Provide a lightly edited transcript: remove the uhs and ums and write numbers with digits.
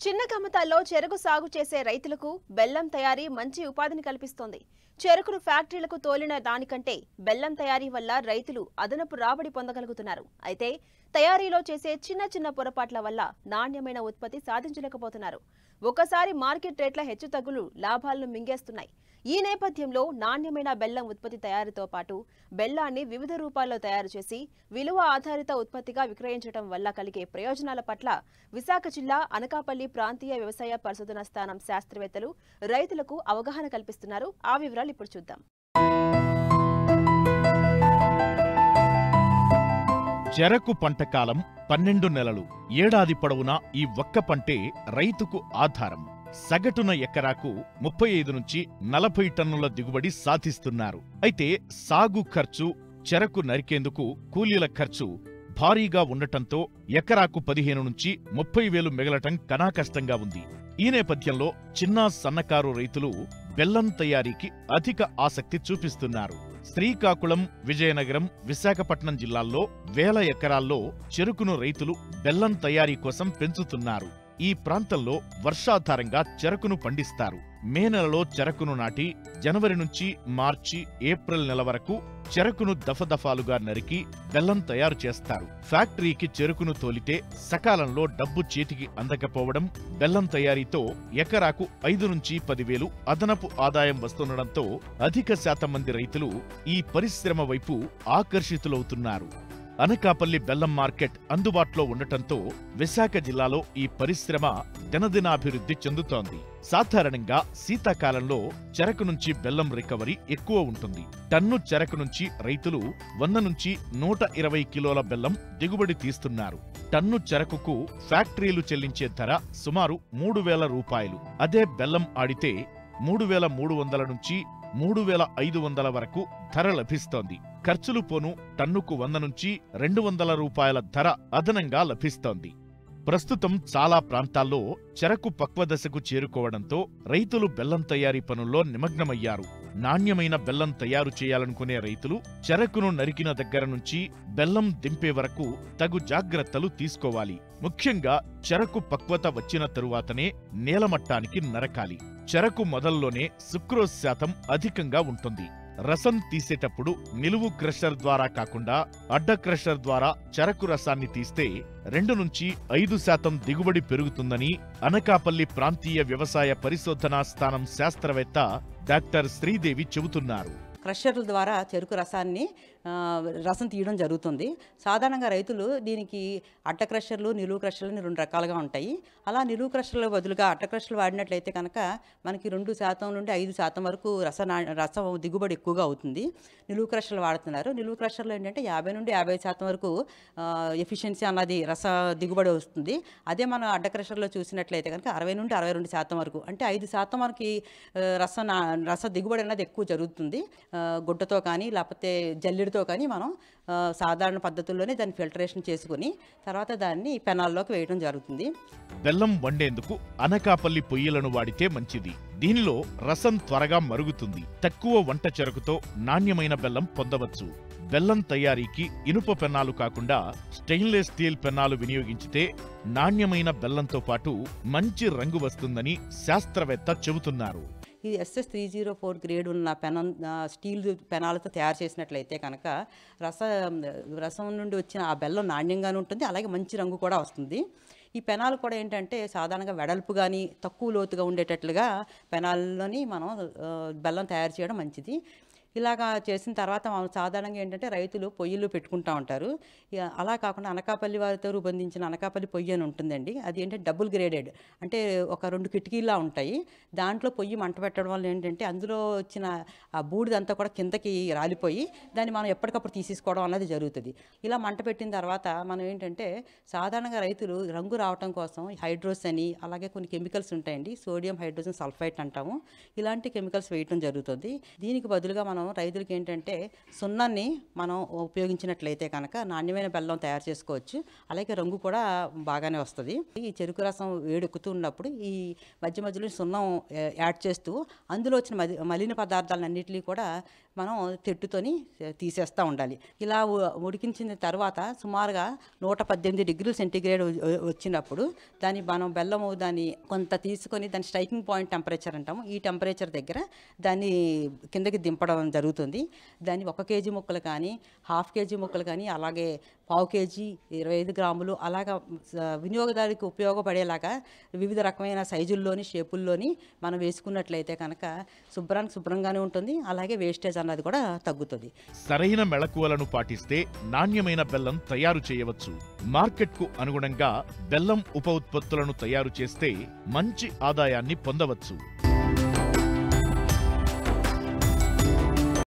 చిన్న కమతాల్లో చెరకు సాగు చేసే రైతులకు బెల్లం తయారీ మంచి ఉపాధిని కల్పిస్తోంది. చెరుకును ఫ్యాక్టరీలకు తోలిన దానికంటే బెల్లం తయారీ వల్ల రైతులు అదనపు రాబడి పొందగలుగుతున్నారు. అయితే తయారీలో చేసే చిన్న చిన్న పొరపాట్ల వల్ల నాణ్యమైన ఉత్పత్తి సాధించలేకపోతున్నారు. ఒకసారి మార్కెట్ రేట్ల హెచ్చుతగ్గులు లాభాలను మింగేస్తున్నాయి. ఈ నేపథ్యంలో నాణ్యమైన బెల్లం ఉత్పత్తి తయారీతో పాటు బెల్లాన్ని వివిధ రూపాల్లో తయారు చేసి విలువ ఆధారిత ఉత్పత్తిగా విక్రయించడం వల్ల కలిగే ప్రయోజనాల పట్ల విశాఖ జిల్లా అనకాపల్లి ప్రాంతీయ వ్యవసాయ పరిశోధన స్థానం శాస్త్రవేత్తలు రైతులకు అవగాహన కల్పిస్తున్నారు. ఆ వివరాలు ఇప్పుడు చూద్దాం. చెరకు పంట కాలం 12 నెలలు. ఏడాది పొడవునా ఈ ఒక్క పంటే రైతుకు ఆధారం. సగటున ఎకరాకు 35 నుంచి 40 టన్నుల దిగుబడి సాధిస్తున్నారు. అయితే సాగు ఖర్చు, చెరకు నరికేందుకు కూలీల ఖర్చు భారీగా ఉండటంతో ఎకరాకు 15 నుంచి 30 వేలు మిగలటం కనాకష్టంగా ఉంది. ఈ నేపథ్యంలో చిన్న సన్నకారు రైతులు బెల్లం తయారీకి అధిక ఆసక్తి చూపిస్తున్నారు. శ్రీకాకుళం, విజయనగరం, విశాఖపట్నం జిల్లాల్లో వేల ఎకరాల్లో చెరుకును రైతులు బెల్లం తయారీ కోసం పెంచుతున్నారు. ఈ ప్రాంతంలో వర్షాధారంగా చెరకును పండిస్తారు. మే నెలలో చెరకును నాటి జనవరి నుంచి మార్చి, ఏప్రిల్ నెల వరకు చెరకును దఫదఫాలుగా నరికి బెల్లం తయారు చేస్తారు. ఫ్యాక్టరీకి చెరుకును తోలితే సకాలంలో డబ్బు చేతికి అందకపోవడం, బెల్లం తయారీతో ఎకరాకు 5 నుంచి 10 వేలు అదనపు ఆదాయం వస్తుండటంతో అధిక శాతం మంది రైతులు ఈ పరిశ్రమ వైపు ఆకర్షితులవుతున్నారు. అనకాపల్లి బెల్లం మార్కెట్ అందుబాటులో ఉండటంతో విశాఖ జిల్లాలో ఈ పరిశ్రమ దినదినాభివృద్ధి చెందుతోంది. సాధారణంగా శీతాకాలంలో చెరకు నుంచి బెల్లం రికవరీ ఎక్కువ ఉంటుంది. టన్ను చెరకు నుంచి రైతులు 100 నుంచి 120 కిలోల బెల్లం దిగుబడి తీస్తున్నారు. టన్ను చెరకుకు ఫ్యాక్టరీలు చెల్లించే ధర సుమారు 3,000 రూపాయలు. అదే బెల్లం ఆడితే 3,300 నుంచి 3,500 వరకు ధర లభిస్తోంది. ఖర్చులు పోను టన్నుకు 100 నుంచి 200 రూపాయల ధర అదనంగా లభిస్తోంది. ప్రస్తుతం చాలా ప్రాంతాల్లో చెరకు పక్వదశకు చేరుకోవడంతో రైతులు బెల్లం తయారీ పనుల్లో నిమగ్నమయ్యారు. నాణ్యమైన బెల్లం తయారు చేయాలనుకునే రైతులు చెరకును నరికిన దగ్గర నుంచి బెల్లం దింపే వరకు తగు జాగ్రత్తలు తీసుకోవాలి. ముఖ్యంగా చెరకు పక్వత వచ్చిన తరువాతనే నేలమట్టానికి నరకాలి. చెరకు మొదల్లోనే సుక్రోజ్ శాతం అధికంగా ఉంటుంది. రసం తీసేటప్పుడు నిలువు క్రషర్ ద్వారా కాకుండా అడ్డ క్రషర్ ద్వారా చెరకు రసాన్ని తీస్తే 2 నుంచి 5% దిగుబడి పెరుగుతుందని అనకాపల్లి ప్రాంతీయ వ్యవసాయ పరిశోధనా స్థానం శాస్త్రవేత్త డాక్టర్ శ్రీదేవి చెబుతున్నారు. క్రషర్ల ద్వారా చెరుకు రసం తీయడం జరుగుతుంది. సాధారణంగా రైతులు దీనికి అట్ట క్రషర్లు, నిలువు క్రషర్లు అని 2 రకాలుగా ఉంటాయి. అలా నిలువు క్రషర్ల బదులుగా అట్ట క్రషర్లు వాడినట్లయితే కనుక మనకి 2% నుండి 5% వరకు రసం దిగుబడి ఎక్కువగా అవుతుంది. నిలువు క్రషర్లు వాడుతున్నారు. నిలువు క్రషర్లు ఏంటంటే 50 నుండి 50% వరకు ఎఫిషియన్సీ అన్నది రస దిగుబడి వస్తుంది. అదే మనం అడ్డ క్రషర్లో చూసినట్లయితే కనుక 60 నుండి 62% వరకు, అంటే 5% మనకి రస దిగుబడి అన్నది ఎక్కువ జరుగుతుంది. గుడ్డతో కానీ లేకపోతే జల్లెడితో కానీ మనం సాధారణ పద్ధతుల్లోనే దాన్ని ఫిల్టరేషన్ చేసుకుని తర్వాత దాన్ని పెనాల్లోకి వేయడం జరుగుతుంది. బెల్లం వండేందుకు అనకాపల్లి పొయ్యిలను వాడితే మంచిది. దీనిలో రసం త్వరగా మరుగుతుంది. తక్కువ వంట చెరకుతో నాణ్యమైన బెల్లం పొందవచ్చు. బెల్లం తయారీకి ఇనుప పెన్నాలు కాకుండా స్టెయిన్లెస్ స్టీల్ పెన్నాలు వినియోగించితే నాణ్యమైన బెల్లంతో పాటు మంచి రంగు వస్తుందని శాస్త్రవేత్త చెబుతున్నారు. ఇది SS304 గ్రేడ్ ఉన్న స్టీల్ పెనాలతో తయారు చేసినట్లయితే కనుక రసం నుండి వచ్చిన ఆ బెల్లం నాణ్యంగానే ఉంటుంది, అలాగే మంచి రంగు కూడా వస్తుంది. ఈ పెనాలు కూడా ఏంటంటే సాధారణంగా వెడల్పు కానీ తక్కువ లోతుగా ఉండేటట్లుగా పెనాల్లోని మనం బెల్లం తయారు చేయడం మంచిది. ఇలాగా చేసిన తర్వాత మనం సాధారణంగా ఏంటంటే రైతులు పొయ్యిలు పెట్టుకుంటూ ఉంటారు. అలా కాకుండా అనకాపల్లి వారితో రూపొందించిన అనకాపల్లి పొయ్యి అని ఉంటుందండి. అది ఏంటంటే డబుల్ గ్రేడెడ్, అంటే ఒక 2 కిటికీలా ఉంటాయి. దాంట్లో పొయ్యి మంట పెట్టడం వల్ల ఏంటంటే అందులో వచ్చిన ఆ బూడిదంతా కూడా కిందకి రాలిపోయి దాన్ని మనం ఎప్పటికప్పుడు తీసేసుకోవడం అనేది జరుగుతుంది. ఇలా మంట పెట్టిన తర్వాత మనం ఏంటంటే సాధారణంగా రైతులు రంగు రావడం కోసం హైడ్రోస్ అని, అలాగే కొన్ని కెమికల్స్ ఉంటాయండి, సోడియం హైడ్రోజన్ సల్ఫైట్ అంటాము. ఇలాంటి కెమికల్స్ వేయటం జరుగుతుంది. దీనికి బదులుగా మనం రైతులకి ఏంటంటే సున్నాన్ని మనం ఉపయోగించినట్లయితే కనుక నాణ్యమైన బెల్లం తయారు చేసుకోవచ్చు. అలాగే రంగు కూడా బాగానే వస్తుంది. ఈ చెరుకు రసం వేడెక్కుతున్నప్పుడు ఈ మధ్య మధ్యలో సున్నం యాడ్ చేస్తూ అందులో వచ్చిన మలిన పదార్థాలన్నింటినీ కూడా మనం తెట్టుతోని తీసేస్తూ ఉండాలి. ఇలా ఉడికించిన తర్వాత సుమారుగా 118 డిగ్రీల సెంటీగ్రేడ్ వచ్చినప్పుడు మనం బెల్లము దాన్ని కొంత తీసుకొని దాని స్ట్రైకింగ్ పాయింట్ టెంపరేచర్ అంటాము. ఈ టెంపరేచర్ దగ్గర దాన్ని కిందకి దింపడం జరుగుతుంది. దాన్ని 1 కేజీ ముక్కలు కానీ, ½ కేజీ ముక్కలు కానీ, అలాగే ½ కేజీ, 25 గ్రాములు అలాగా వినియోగదారునికి ఉపయోగపడేలాగా వివిధ రకమైన సైజుల్లోని షేపుల్లోని మనం వేసుకున్నట్లయితే కనుక శుభ్రంగానే ఉంటుంది. అలాగే వేస్టేజ్ అన్నది కూడా తగ్గుతుంది. సరైన మెళకువలను పాటిస్తే నాణ్యమైన బెల్లం తయారు చేయవచ్చు. మార్కెట్కు అనుగుణంగా బెల్లం ఉప ఉత్పత్తులను తయారు చేస్తే మంచి ఆదాయాన్ని పొందవచ్చు.